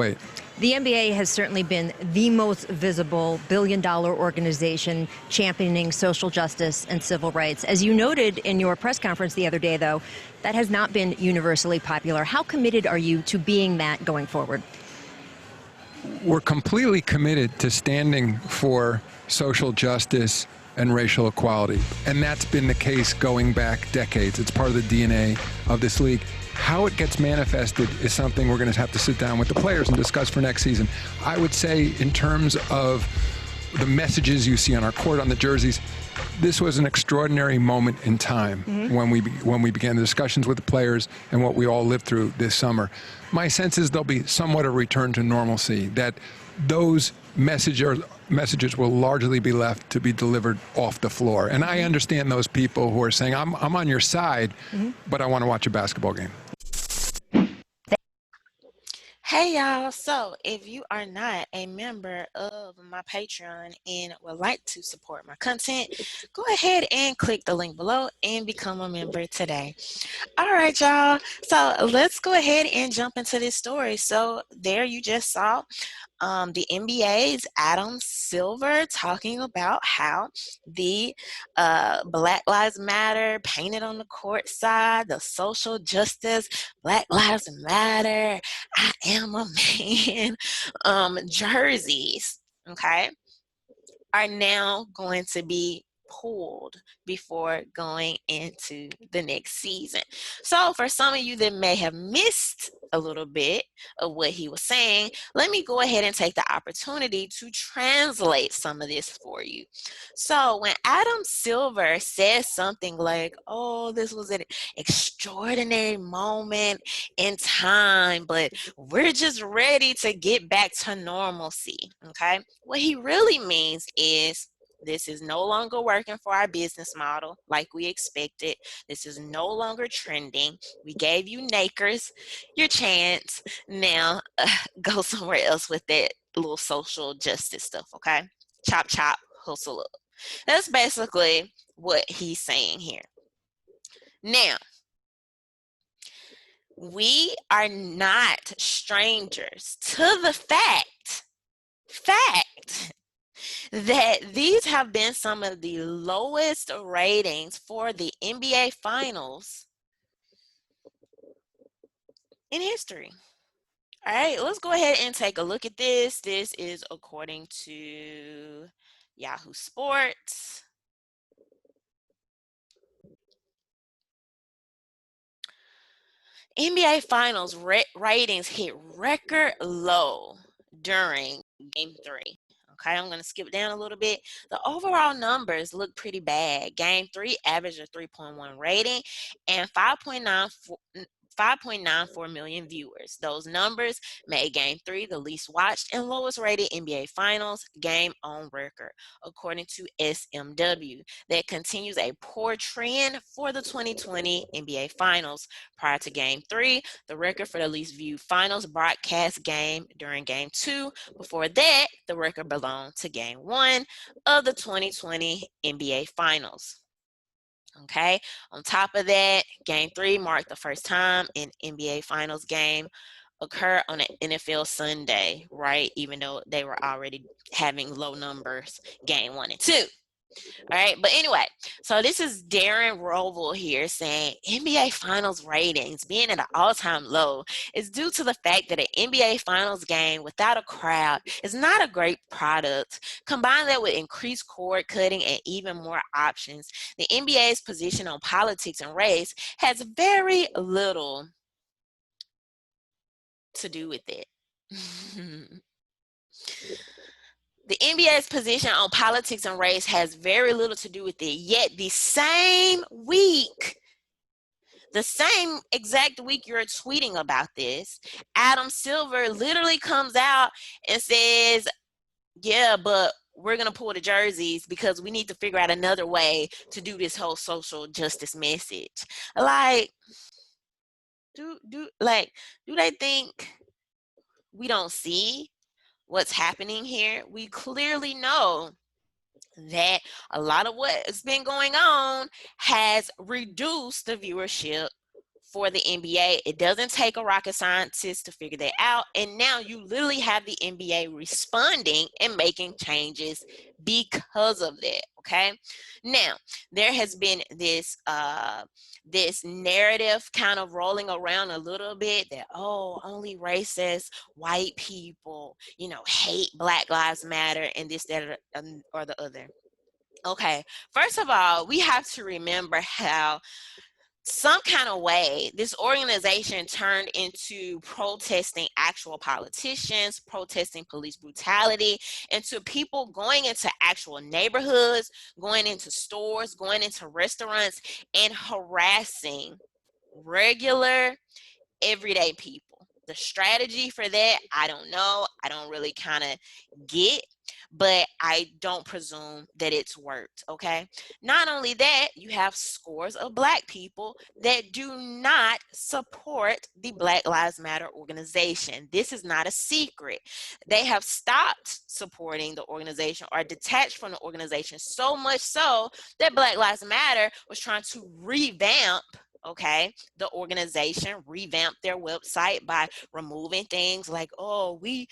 wait. The NBA has certainly been the most visible billion-dollar organization championing social justice and civil rights. As you noted in your press conference the other day, though, that has not been universally popular. How committed are you to being that going forward? We're completely committed to standing for social justice and racial equality. And that's been the case going back decades. It's part of the DNA of this league. How it gets manifested is something we're going to have to sit down with the players and discuss for next season. I would say in terms of the messages you see on our court, on the jerseys, this was an extraordinary moment in time when we began the discussions with the players and what we all lived through this summer. My sense is there'll be somewhat a return to normalcy, that those messages will largely be left to be delivered off the floor. And I understand those people who are saying, I'm on your side, but I want to watch a basketball game. Hey y'all, so if you are not a member of my Patreon and would like to support my content, go ahead and click the link below and become a member today. All right, y'all, so let's go ahead and jump into this story. So there you just saw the NBA's Adam Silver talking about how the Black Lives Matter painted on the court side, the social justice, Black Lives Matter, I am a man, jerseys, okay, are now going to be pulled before going into the next season. So for some of you that may have missed a little bit of what he was saying, let me go ahead and take the opportunity to translate some of this for you. So when Adam Silver says something like, oh, this was an extraordinary moment in time, but we're just ready to get back to normalcy, okay? What he really means is, this is no longer working for our business model like we expected. This is no longer trending. We gave you Nakers your chance. Now go somewhere else with that little social justice stuff, okay? Chop, chop, hustle up. That's basically what he's saying here. Now, we are not strangers to the fact that these have been some of the lowest ratings for the NBA Finals in history. All right, let's go ahead and take a look at this. This is according to Yahoo Sports. NBA Finals ratings hit record low during Game 3. Okay, I'm going to skip down a little bit. The overall numbers look pretty bad. Game 3 averaged a 3.1 rating and 5.94 million viewers. Those numbers made Game 3 the least watched and lowest rated NBA Finals game on record, according to SMW. That continues a poor trend for the 2020 NBA Finals. Prior to Game 3, the record for the least viewed Finals broadcast game during Game 2. Before that, the record belonged to Game 1 of the 2020 NBA Finals. Okay, on top of that, Game 3 marked the first time an NBA Finals game occurred on an NFL Sunday, right? Even though they were already having low numbers, Game 1 and 2. All right, but anyway, so this is Darren Rovell here saying NBA Finals ratings being at an all-time low is due to the fact that an NBA Finals game without a crowd is not a great product. Combine that with increased cord cutting and even more options, the NBA's position on politics and race has very little to do with it. The NBA's position on politics and race has very little to do with it. Yet the same exact week you're tweeting about this, Adam Silver literally comes out and says, yeah, but we're going to pull the jerseys because we need to figure out another way to do this whole social justice message. Like, do they think we don't see what's happening here? We clearly know that a lot of what has been going on has reduced the viewership for the NBA. It doesn't take a rocket scientist to figure that out. And now you literally have the NBA responding and making changes because of that. Okay. Now, there has been this this narrative kind of rolling around a little bit that, oh, only racist white people, you know, hate Black Lives Matter and this, that, or the other. Okay, first of all, we have to remember how some kind of way this organization turned into protesting actual politicians, protesting police brutality, into people going into actual neighborhoods, going into stores, going into restaurants, and harassing regular everyday people. The strategy for that, I don't know. I don't really kind of get, but I don't presume that it's worked, okay? Not only that, you have scores of Black people that do not support the Black Lives Matter organization. This is not a secret. They have stopped supporting the organization or detached from the organization, so much so that Black Lives Matter was trying to revamp, okay, the organization, revamp their website by removing things like, oh, we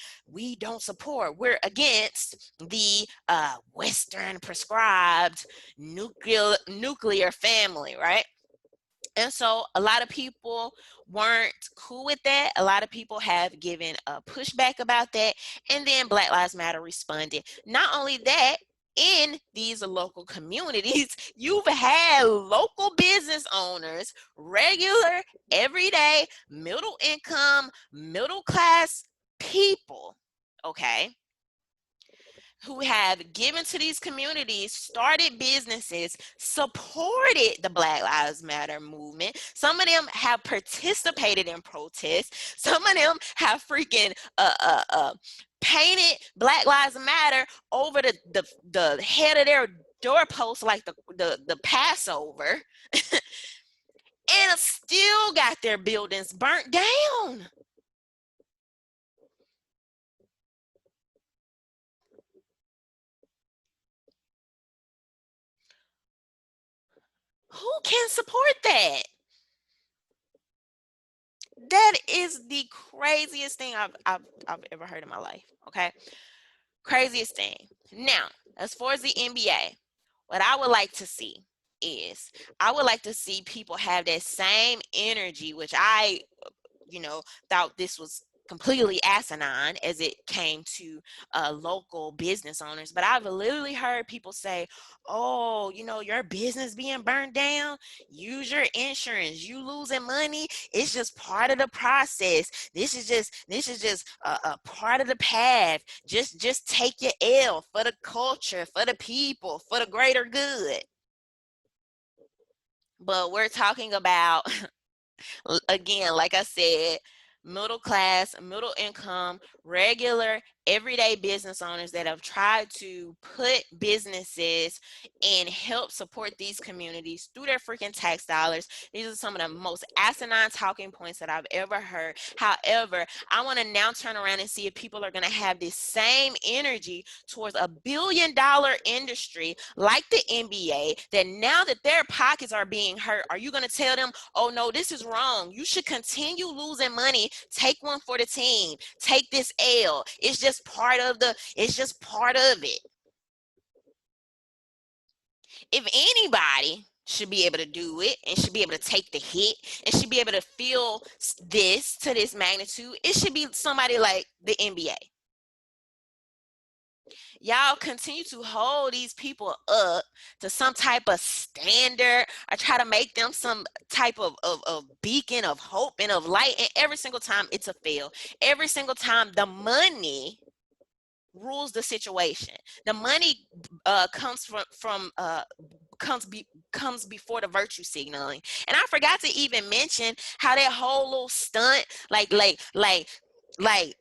don't support, we're against the Western prescribed nuclear family, right? And so a lot of people weren't cool with that. A lot of people have given a pushback about that. And then Black Lives Matter responded. Not only that, in these local communities, you've had local business owners, regular, everyday, middle income, middle class people, okay, who have given to these communities, started businesses, supported the Black Lives Matter movement. Some of them have participated in protests. Some of them have freaking painted Black Lives Matter over the head of their doorpost like the Passover, and still got their buildings burnt down. Who can support that? That is the craziest thing I've ever heard in my life. Okay, craziest thing. Now, as far as the NBA, what I would like to see is I would like to see people have that same energy, which I, thought this was completely asinine as it came to local business owners. But I've literally heard people say, oh, your business being burned down, use your insurance, you losing money, it's just part of the process. This is just a part of the path. Just take your L for the culture, for the people, for the greater good. But we're talking about again, like I said, middle class, middle income, regular, everyday business owners that have tried to put businesses and help support these communities through their freaking tax dollars. These are some of the most asinine talking points that I've ever heard. However, I want to now turn around and see if people are going to have this same energy towards a billion-dollar industry like the NBA, that now that their pockets are being hurt, are you going to tell them, oh no, this is wrong, you should continue losing money, take one for the team, take this L, it's just part of it. If anybody should be able to do it and should be able to take the hit and should be able to feel this to this magnitude, it should be somebody like the NBA. Y'all continue to hold these people up to some type of standard or try to make them some type of beacon of hope and of light, and every single time it's a fail. Every single time the money rules the situation. The money comes comes before the virtue signaling. And I forgot to even mention how that whole little stunt, like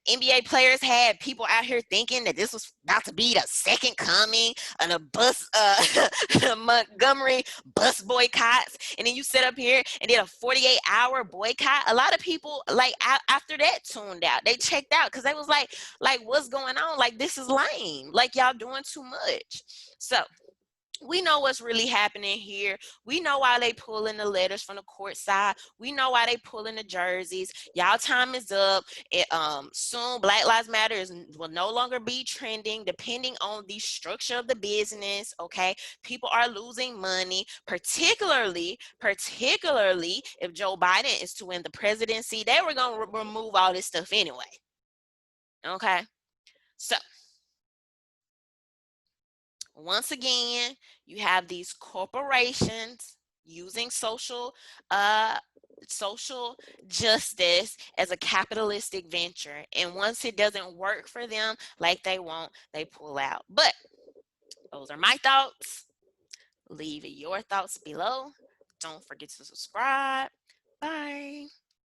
NBA players had people out here thinking that this was about to be the second coming and a bus Montgomery bus boycotts, and then you sit up here and did a 48-hour boycott. A lot of people, like, after that, tuned out. They checked out because they was like, what's going on? Like, this is lame. Like, y'all doing too much. So we know what's really happening here. We know why they pulling the letters from the court side. We know why they pulling the jerseys. Y'all time is up. Soon Black Lives Matter will no longer be trending depending on the structure of the business. Okay, people are losing money, particularly if Joe Biden is to win the presidency. They were gonna remove all this stuff anyway. Okay, so once again, you have these corporations using social justice as a capitalistic venture, and once it doesn't work for them like they want, they pull out. But those are my thoughts. Leave your thoughts below. Don't forget to subscribe. Bye.